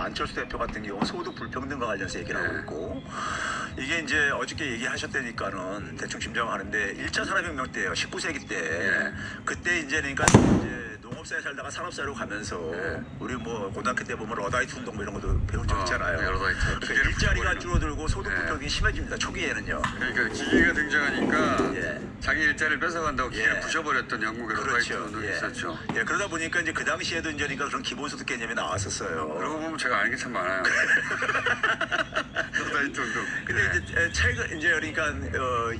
안철수 대표 같은 경우 소득 불평등과 관련해서 얘기를 하고 있고 이게 이제 어저께 얘기하셨다니까는 대충 짐작하는데 1차 산업혁명 때예요. 19세기 때 그때 이제 그러니까 이제 농업사에 살다가 산업사로 가면서 우리 뭐 고등학교 때 보면 러다이트 운동 뭐 이런 것도 배운 적 있잖아요. 러다이트. 그러니까 일자리가 줄어들고 소득 불평등이 심해집니다. 초기에는요. 그러니까 기계가 등장하니까 예. 자기 일자리를 뺏어간다고 기계를 예. 부셔버렸던 영국의 러다이트 그렇죠. 운동이 예. 있었죠. 예, 그러다 보니까 이제 그 당시에도 이제 그러니까 그런 기본소득 개념이 나왔었어요. 그러고 보면 제가 아는 게 참 많아요. 러다이트 운동. 근데 이제 최근 이제 그러니까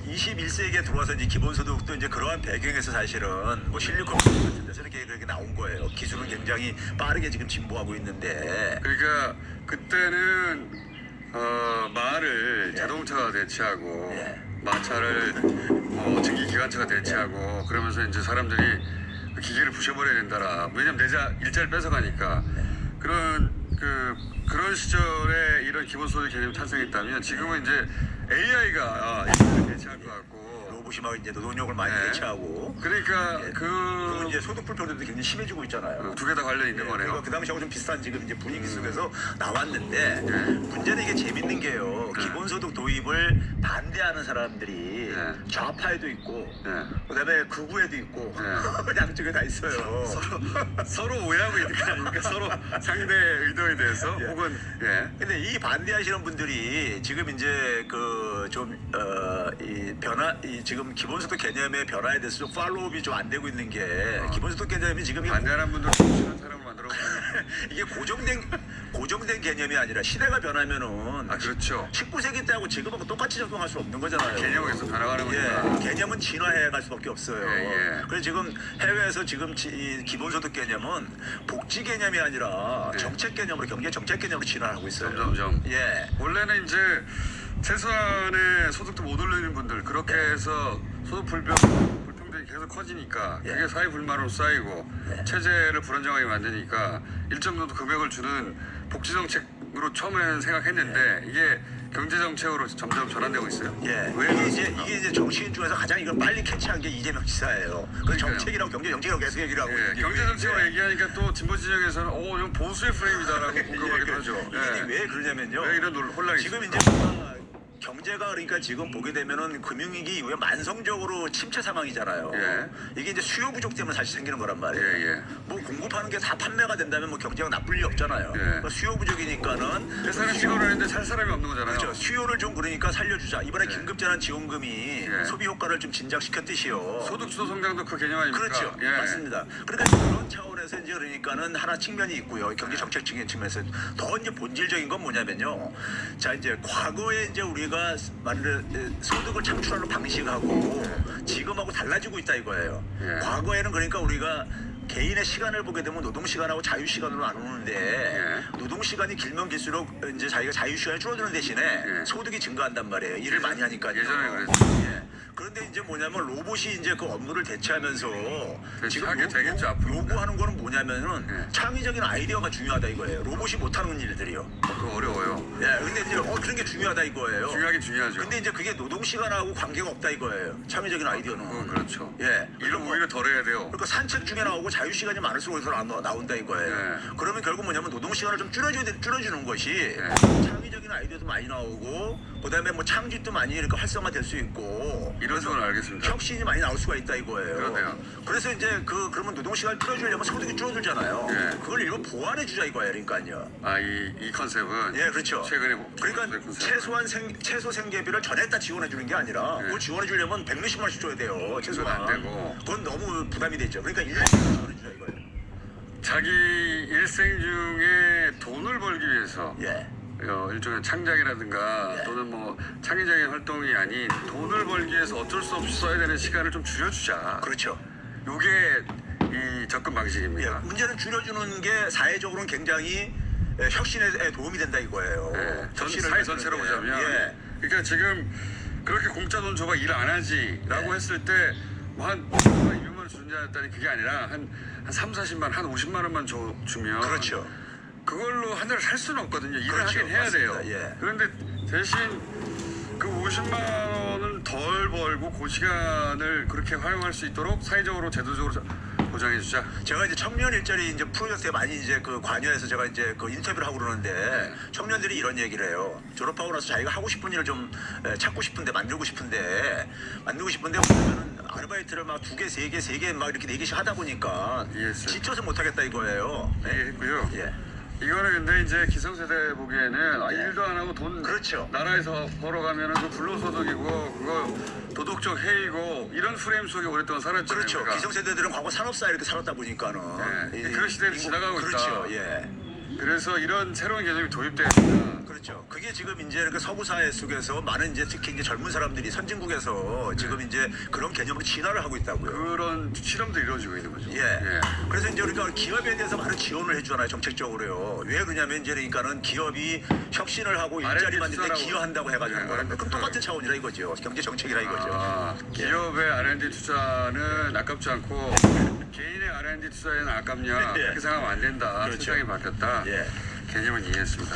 21세기에 들어와서 이제 기본소득도 이제 그러한 배경에서 사실은 뭐 실리콘 같은 데서 이렇게 그렇게 나온 거예요. 기술은 굉장히 빠르게 지금 진보하고 있는데. 그러니까 그때는 말을 예. 자동차가 대체하고 예. 마차를 뭐 증기 기관차가 대체하고 그러면서 이제 사람들이 그 기계를 부셔버려야 된다라. 왜냐면 일자리를 뺏어가니까 그런 시절에 이런 기본소득 개념이 탄생했다면 지금은 이제 AI가 일자리를 대체할 것 같고. 로봇이 막 이제 노동력을 많이 네. 대체하고. 그러니까 예. 그리고 이제 소득 불평등도 굉장히 심해지고 있잖아요. 두 개 다 관련이 있는 예, 거네요. 그러니까 그 당시하고 좀 비슷한 지금 이제 분위기 속에서 나왔는데 문제는 이게 재밌는 게요. 기본소득 도입을 반대하는 사람들이 좌파에도 있고 그다음에 극우에도 있고 양쪽에 다 있어요. 서로 오해하고 있는 게 아닙니까? 서로 상대 의도에 대해서 혹은 근데 이 반대하시는 분들이 지금 이제 그 좀 이 변화 이 지금 기본소득 개념의 변화에 대해서 좀 팔로우업이 좀 안 되고 있는 게 기본소득 개념이 지금 반대하는 분들 정신한 사람을 만들어 이게 고정된 개념이 아니라 시대가 변하면은 그렇죠. 19세기 때하고 지금하고 똑같이 적용할 수 없는 거잖아요. 개념에서 변화가는 거니까. 개념은 진화해 갈 수밖에 없어요. 예. 그래서 지금 해외에서 지금 이 기본소득 개념은 복지 개념이 아니라 정책 개념으로 경제 정책 개념으로 진화하고 있어요. 점점. 예. 원래는 이제 최소한의 소득도 못 올리는 분들 그렇게 해서 소득 불평등이 계속 커지니까 그게 사회 불만으로 쌓이고 체제를 불안정하게 만드니까 일정 정도 금액을 주는 복지 정책으로 처음에는 생각했는데 이게 경제 정책으로 점점 전환되고 있어요. 예. 왜 이게 이제 정치인 중에서 가장 이걸 빨리 캐치한 게 이재명 지사예요. 그 정책이라고 경제 정책이라고 계속 얘기를 하고. 경제 정책으로 얘기하니까 또 진보 진영에서는 이건 보수의 프레임이다라고 공감하기도 하죠. 이게 왜 그러냐면요. 왜 이런 혼란이 지금 이제 경제가 그러니까 지금 보게 되면은 금융위기 이후에 만성적으로 침체 상황이잖아요. 이게 이제 수요 부족 때문에 사실 생기는 거란 말이에요. 뭐 공급하는 게 다 판매가 된다면 뭐 경제가 나쁠 리 없잖아요. 그러니까 수요 부족이니까는 회사는 직원을 했는데 살 사람이 없는 거잖아요. 그렇죠. 수요를 좀 그러니까 살려주자. 이번에 긴급재난지원금이 소비 효과를 좀 진작시켰듯이요. 소득주도 성장도 그 개념 아닙니까? 그렇죠. 맞습니다. 그러니까 그런 차원에서 이제 그러니까는 하나 측면이 있고요. 경제 정책 측면에서 더 이제 본질적인 건 뭐냐면요. 자 이제 과거에 이제 우리가 소득을 창출하는 방식하고 지금하고 달라지고 있다 이거예요. 과거에는 그러니까 우리가 개인의 시간을 보게 되면 노동 시간하고 자유 시간으로 나누는데 노동 시간이 길면 길수록 이제 자기가 자유 시간이 줄어드는 대신에 소득이 증가한단 말이에요. 일을 많이 하니까요. 예전에 그랬죠. 그런데 이제 뭐냐면 로봇이 이제 그 업무를 대체하면서 지금 하게 되겠죠, 앞으로. 요구하는 거는 뭐냐면은 창의적인 아이디어가 중요하다 이거예요. 로봇이 못하는 일들이요. 그거 어려워요. 근데 이제 그런 게 중요하다 이거예요. 중요하긴 중요하죠. 근데 이제 그게 노동 시간하고 관계가 없다 이거예요. 창의적인 아이디어는. 그건 그렇죠. 예. 일은 오히려 덜 해야 돼요. 그러니까 산책 중에 나오고 자유 시간이 많을수록 더 나온다 이거예요. 그러면 결국 뭐냐면 노동 시간을 좀 줄여주는 것이 창의적인 아이디어도 많이 나오고 그다음에 뭐 창짓도 많이 이렇게 활성화될 수 있고 이런 건 알겠습니다. 혁신이 많이 나올 수가 있다 이거예요. 그러네요. 그래서 이제 그러면 노동 시간을 줄여주려면 소득이 줄어들잖아요. 그걸 일부 보완해 주자 이거예요. 그러니까요. 이 컨셉은 그렇죠. 최근에 그러니까 최소한 최소 생계비를 전에다 지원해 주는 게 아니라 그걸 지원해 주려면 100몇십만 원씩 줘야 돼요. 최소한. 안 되고. 그건 너무 부담이 되죠. 그러니까 1년에 지원해 주자 이거예요. 자기 일생 중에 돈을 벌기 위해서 일종의 창작이라든가 또는 뭐 창의적인 활동이 아닌 돈을 벌기 위해서 어쩔 수 없이 써야 되는 시간을 좀 줄여주자. 그렇죠. 요게 이 접근 방식입니다. 문제는 줄여주는 게 사회적으로는 굉장히 혁신에 도움이 된다 이거예요. 전 사회 전체로 보자면 그러니까 지금 그렇게 공짜 돈 줘봐 일 안 하지라고 했을 때 뭐 한 200만 원 주는 줄 알았더니 그게 아니라 한 3, 40만 한 50만 원만 주면 그렇죠. 그걸로 한 달을 살 수는 없거든요. 일을 그렇죠. 하긴 해야 맞습니다. 돼요. 그런데 대신 그 50만 원을 덜 벌고 그 시간을 그렇게 활용할 수 있도록 사회적으로 제도적으로 보장해주자. 제가 이제 청년 일자리 이제 프로젝트에 많이 이제 그 관여해서 제가 이제 그 인터뷰를 하고 그러는데 청년들이 이런 얘기를 해요. 졸업하고 나서 자기가 하고 싶은 일을 좀 찾고 싶은데 만들고 싶은데 보면은 아르바이트를 막 2개, 3개, 3개 막 이렇게 4개씩 하다 보니까 이해했어요. 지쳐서 못 하겠다 이거예요. 네. 이해했고요. 예. 이거는 근데 이제 기성세대 보기에는 일도 안 하고 돈 그렇죠. 나라에서 벌어가면은 그 불로소득이고 그거 도덕적 해이고 이런 프레임 속에 오랫동안 살았잖아요. 그렇죠. 우리가. 기성세대들은 과거 산업사에 이렇게 살았다 보니까는 예. 그런 시대를 지나가고 그렇죠. 있다. 예. 그래서 이런 새로운 개념이 도입되었다. 그렇죠. 그게 지금 이제 이렇게 서구 사회 속에서 많은 이제 특히 이제 젊은 사람들이 선진국에서 지금 이제 그런 개념으로 진화를 하고 있다고요. 그런 실험도 이루어지고 있는 거죠. 예. 그래서 이제 우리가 기업에 대해서 많은 지원을 해주잖아요, 정책적으로요. 왜 그러냐면 이제 그러니까는 기업이 혁신을 하고 일자리 R&D 만드는 데 투자라고. 기여한다고 해가지고 네, 그런 R&D 거. 그럼 똑같은 차원이라 이거죠. 경제 정책이라 이거죠. 기업의 R&D 투자는 아깝지 않고 개인의 R&D 투자에는 아깝냐 예. 그렇게 생각하면 안 된다. 그렇죠. 세상이 바뀌었다. 예. 개념은 이해했습니다.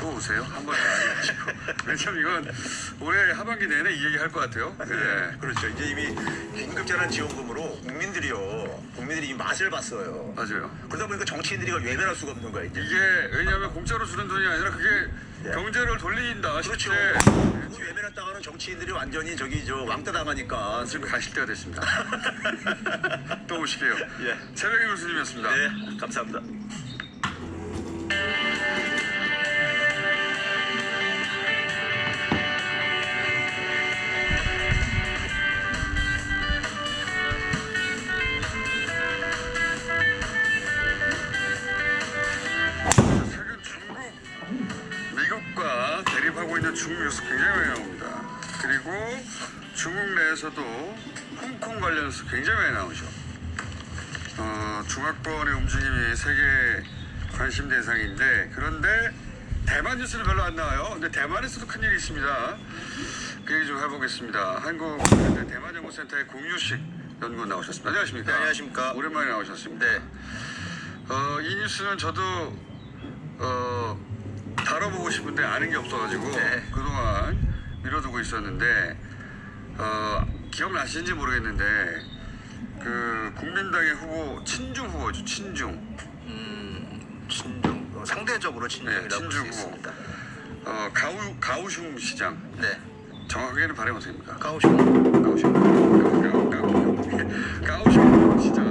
또 오세요? 한 번 더 알려주시고. 왜냐면 이건 올해 하반기 내내 이 얘기 할 것 같아요. 네. 그렇죠. 이제 이미 긴급재난 지원금으로 국민들이 이 맛을 봤어요. 맞아요. 그러다 보니까 정치인들이 이걸 외면할 수가 없는 거예요. 이제. 이게 왜냐하면 공짜로 주는 돈이 아니라 그게 예. 경제를 돌린다. 그렇죠. 실제. 그 외면했다가는 정치인들이 완전히 저기 저 왕따 당하니까. 지금 가실 때가 됐습니다. 또 오실게요. 예. 새벽의 교수님이었습니다. 네, 감사합니다. 최근 중국, 미국과 대립하고 있는 중국 뉴스 굉장히 많이 나옵니다. 그리고 중국 내에서도 홍콩 관련 뉴스 굉장히 많이 나오죠. 중화권의 움직임이 세계 관심 대상인데 그런데 대만 뉴스는 별로 안 나와요. 근데 대만에서도 큰일이 있습니다. 그 얘기 좀 해보겠습니다. 한국 대만연구센터의 공유식 연구원 나오셨습니다. 안녕하십니까? 네, 안녕하십니까? 오랜만에 나오셨습니다. 네. 이 뉴스는 저도 다뤄보고 싶은데 아는 게 없어가지고 네. 그동안 미뤄두고 있었는데 기억나시는지 모르겠는데 그 국민당의 후보 친중 후보죠. 친중. 친중 상대적으로 친중이라고 볼 수 친중 후보. 있습니다. 가오슝 시장. 네. 정확하게는 발음이 어떻습니까? 가오슝. 가오슝 시장.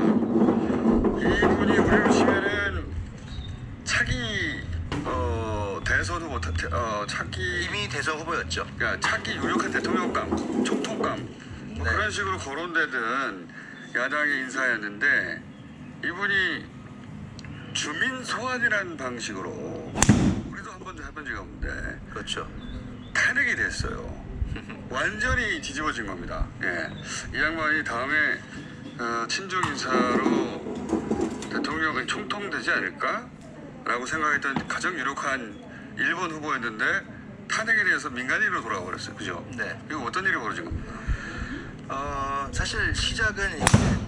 이분이 우리로 치면은 차기 대선 후보 차기 이미 대선 후보였죠. 그러니까 차기 유력한 대통령감, 총통감 뭐 네. 그런 식으로 거론되던 야당의 인사였는데 이분이 주민 소환이라는 방식으로 우리도 한 번도 해본 적이 없는데 그렇죠. 탄핵이 됐어요. 완전히 뒤집어진 겁니다. 예. 이 양반이 다음에 친중 인사로 대통령 총통되지 않을까라고 생각했던 가장 유력한 일본 후보였는데 탄핵에 대해서 민간인으로 돌아가 버렸어요. 그죠? 네. 이거 어떤 일이 벌어진 겁니까? 사실 시작은 이제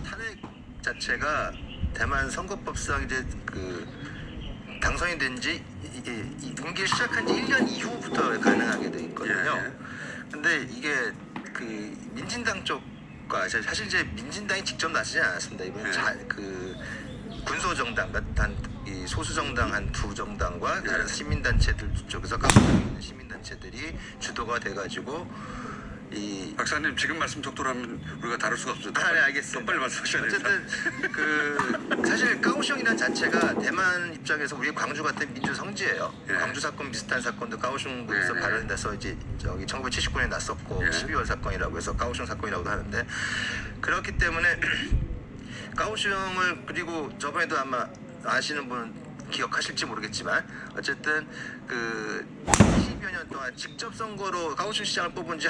탄핵 자체가 대만 선거법상 이제 그 당선이 된지 임기를 시작한 지 1년 이후부터 가능하게 돼 있거든요. 예. 근데 이게 그 민진당 쪽과 사실 이제 민진당이 직접 나서지 않았습니다. 이번 예. 그 군소 정당, 이 소수 정당 한 두 정당과 예. 다른 시민단체들 쪽에서 깎고 있는 시민단체들이 주도가 돼가지고 이 박사님 지금 말씀 속도로 하면 우리가 다룰 수가 없어요. 네, 알겠습니다. 빨리 말씀하셔야 됩니다. 어쨌든 그 사실 가오슝이라는 자체가 대만 입장에서 우리 광주 같은 민주 성지예요. 예. 광주 사건 비슷한 사건도 가오슝에서 예. 발현돼서 이제 저기 1979년에 났었고 예. 12월 사건이라고 해서 가오슝 사건이라고도 하는데 그렇기 때문에 가오슝을 그리고 저번에도 아마 아시는 분 기억하실지 모르겠지만 어쨌든 그 20여 년 동안 직접 선거로 가오슝 시장을 뽑은 지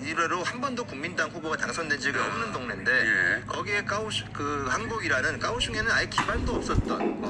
이래로 한 번도 국민당 후보가 당선된 적이 없는 동네인데 예. 거기에 그 한국이라는 가오슝에는 아예 기반도 없었던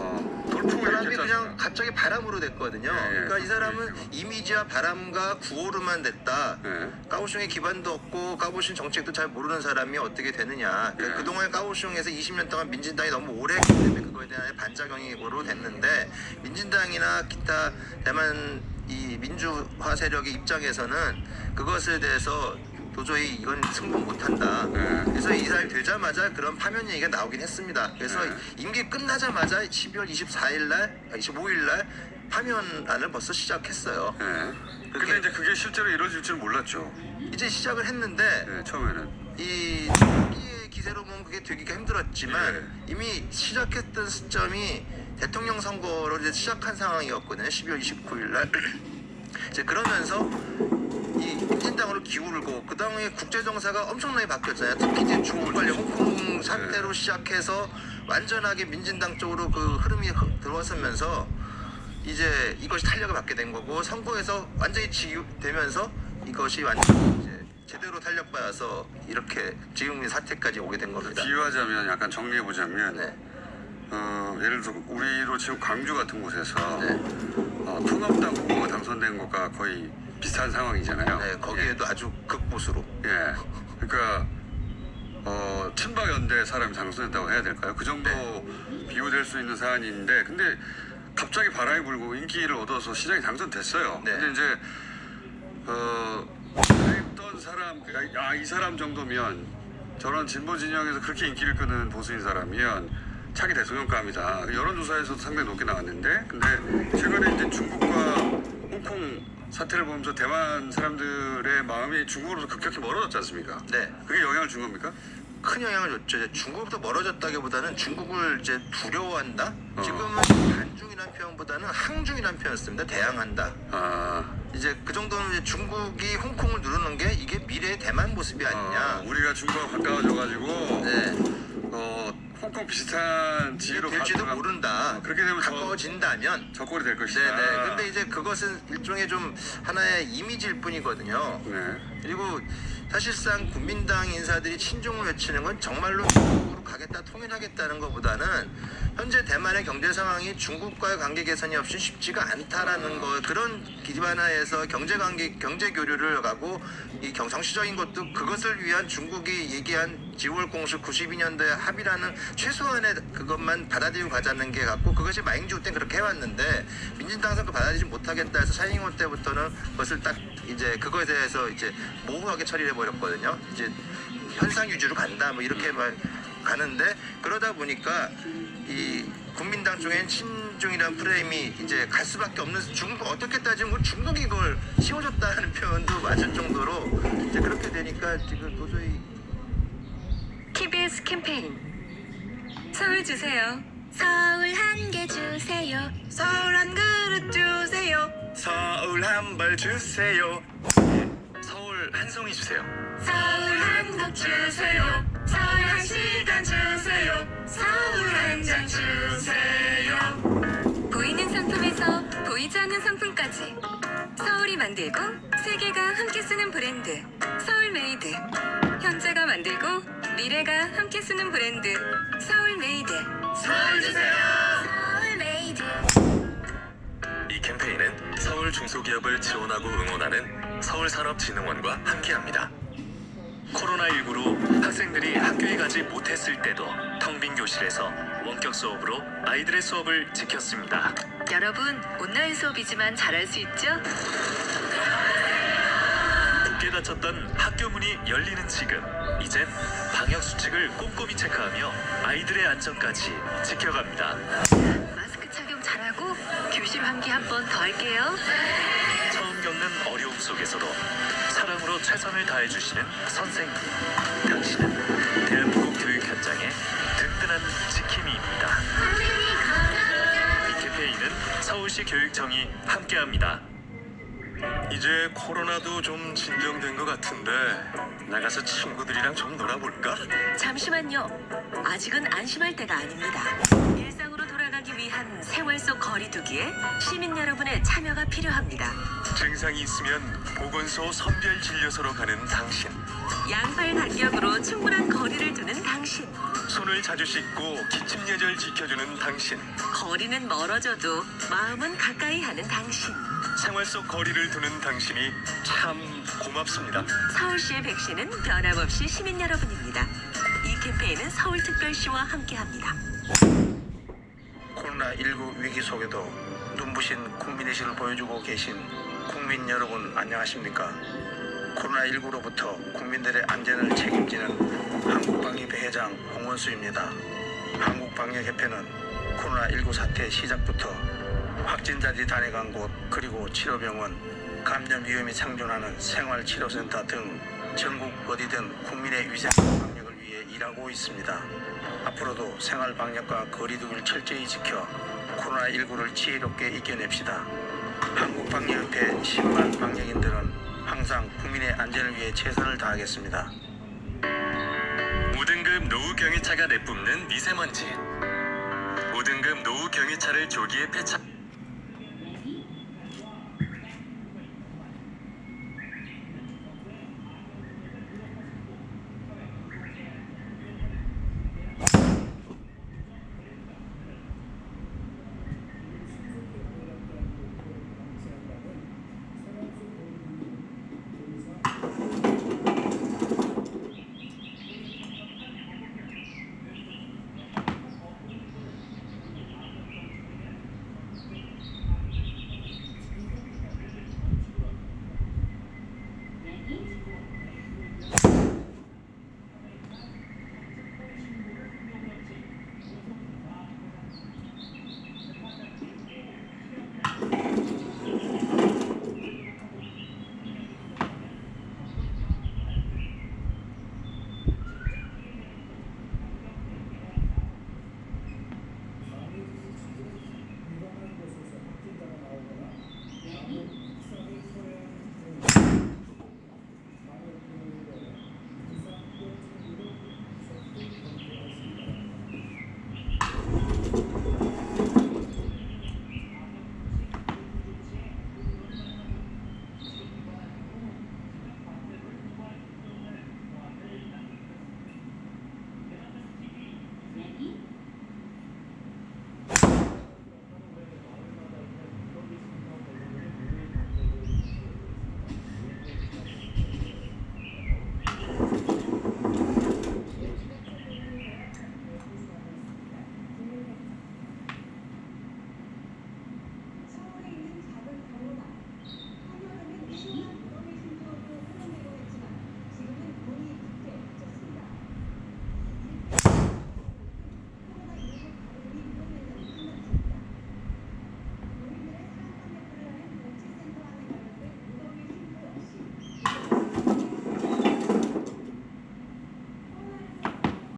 돌풍을 사람이 일으켰지 그냥 않습니까? 갑자기 바람으로 됐거든요. 예, 예. 그러니까 이 사람은 그렇죠. 이미지와 바람과 구호로만 됐다. 예. 가오슝에 기반도 없고 가오슝 정책도 잘 모르는 사람이 어떻게 되느냐. 예. 그동안 가오슝에서 20년 동안 민진당이 너무 오래 했기 때문에 그거에 대한 반작용으로 됐는데 민진당이나 기타 대만 이 민주화 세력의 입장에서는 그것에 대해서 도저히 이건 승복 못한다. 네. 그래서 이사일 되자마자 그런 파면 얘기가 나오긴 했습니다. 그래서 네. 임기 끝나자마자 12월 24일 날, 25일 날 파면안을 벌써 시작했어요. 네. 근데 이제 그게 실제로 이루어질 줄 몰랐죠. 이제 시작을 했는데 네, 처음에는. 이 초기의 기세로 보면 그게 되기가 힘들었지만 네. 이미 시작했던 시점이 대통령 선거로 이제 시작한 상황이었거든요. 12월 29일 날. 이제 그러면서 이 민진당으로 기울고 그 다음에 국제 정세가 엄청나게 바뀌었잖아요. 특히 이제 중국 관련 홍콩 사태로 시작해서 완전하게 민진당 쪽으로 그 흐름이 들어왔으면서 이제 이것이 탄력을 받게 된 거고 선거에서 완전히 지우되면서 이것이 완전 이제 제대로 탄력받아서 이렇게 지금 이 사태까지 오게 된 겁니다. 비유하자면 약간 정리해보자면 네. 예를 들어 우리로 지금 광주 같은 곳에서 네. 통합당 후보가 당선된 것과 거의 비슷한 상황이잖아요. 네, 거기에도 아주 극보수로. 예. 그러니까 친박연대 사람이 당선됐다고 해야 될까요? 그 정도 비유될 수 있는 사안인데 근데 갑자기 바람이 불고 인기를 얻어서 시장에 당선됐어요. 네. 근데 이제 했던 사람, 이 사람 정도면 저런 진보 진영에서 그렇게 인기를 끄는 보수인 사람이면 차기 대통령감이다. 여론조사에서도 상당히 높게 나왔는데, 근데 최근에 이제 중국과 홍콩 사태를 보면서 대만 사람들의 마음이 중국으로서 급격히 멀어졌지 않습니까? 네. 그게 영향을 준 겁니까? 큰 영향을 줬죠. 이제 중국부터 멀어졌다기보다는 중국을 이제 두려워한다. 지금은 반중이라는 표현보다는 항중이라는 표현을 씁니다. 대항한다. 이제 그 정도는 이제 중국이 홍콩을 누르는 게 이게 미래의 대만 모습이 아니냐. 우리가 중국과 가까워져가지고 네. 홍콩 비슷한 지혜로 될지도 모른다. 그렇게 되면 가까워진다면. 적골이 될 것이다. 네네. 근데 이제 그것은 일종의 좀 하나의 이미지일 뿐이거든요. 네. 그리고 사실상 국민당 인사들이 친중을 외치는 건 정말로 중국으로 가겠다, 통일하겠다는 것보다는 현재 대만의 경제 상황이 중국과의 관계 개선이 없이 쉽지가 않다라는 거, 그런 기반하에서 경제 교류를 하고 이 정치적인 것도 그것을 위한 중국이 얘기한 지월 공식 92년도의 합의라는 최소한의 그것만 받아들이고 가자는 게 갖고 그것이 마잉주 때 그렇게 해왔는데 민진당에서 그 받아들이지 못하겠다 해서 차이잉원 때부터는 그것을 딱 이제 그거에 대해서 이제 모호하게 처리해 버렸거든요. 이제 현상 유지로 간다 뭐 이렇게 가는데 그러다 보니까 이 국민당 쪽엔 친중이라는 프레임이 이제 갈 수밖에 없는 중국 어떻게 따지면 중국이 그걸 씌워줬다는 표현도 맞을 정도로 이제 그렇게 되니까 지금 도저히 TBS 캠페인 서울 주세요. 서울 한 개 주세요. 서울 한 그릇 주세요. 서울 한 발 주세요. 서울 한 송이 주세요. 서울 한 곡 주세요. 서울 한 시간 주세요. 서울 한 잔 주세요. 보이는 상품에서 보이지 않는 상품까지 서울이 만들고 세계가 함께 쓰는 브랜드 서울메이드. 현재가 만들고 미래가 함께 쓰는 브랜드 서울메이드. 서울 주세요. 서울메이드. 이 캠페인은 서울 중소기업을 지원하고 응원하는 서울산업진흥원과 함께합니다. 코로나19로 학생들이 학교에 가지 못했을 때도 텅 빈 교실에서 원격 수업으로 아이들의 수업을 지켰습니다. 여러분, 온라인 수업이지만 잘할 수 있죠? 굳게 닫혔던 학교 문이 열리는 지금, 이젠 방역 수칙을 꼼꼼히 체크하며 아이들의 안전까지 지켜갑니다. 마스크 착용 잘하고 교실 환기 한 번 더 할게요. 처음 겪는 어려움 속에서도 사랑으로 최선을 다해주시는 선생님, 당신은 대한민국 교육 현장의 든든한 지킴이입니다. 이 캠페인은 서울시 교육청이 함께합니다. 이제 코로나도 좀 진정된 것 같은데 나가서 친구들이랑 좀 놀아볼까? 잠시만요. 아직은 안심할 때가 아닙니다. 일상으로 돌아가기 위한 생활 속 거리두기에 시민 여러분의 참여가 필요합니다. 증상이 있으면 보건소 선별진료소로 가는 당신, 양발 간격으로 충분한 거리를 두는 당신. 손을 자주 씻고 기침 예절 지켜주는 당신, 거리는 멀어져도 마음은 가까이 하는 당신. 생활 속 거리를 두는 당신이 참 고맙습니다. 서울시의 백신은 변함없이 시민 여러분입니다. 이 캠페인은 서울특별시와 함께합니다. 코로나19 위기 속에도 눈부신 국민의식을 보여주고 계신 국민 여러분 안녕하십니까? 코로나19로부터 국민들의 안전을 책임지는 한국방역협회 회장 홍원수입니다. 한국방역협회는 코로나19 사태 시작부터 확진자들이 다녀간 곳 그리고 치료병원, 감염 위험이 상존하는 생활치료센터 등 전국 어디든 국민의 위생 방역을 위해 일하고 있습니다. 앞으로도 생활방역과 거리두기를 철저히 지켜 코로나19를 지혜롭게 이겨냅시다. 한국방역협회 10만 방역인들은 항상 국민의 안전을 위해 최선을 다하겠습니다. 5등급 노후 경유차가 내뿜는 미세먼지. 5등급 노후 경유차를 조기에 폐차.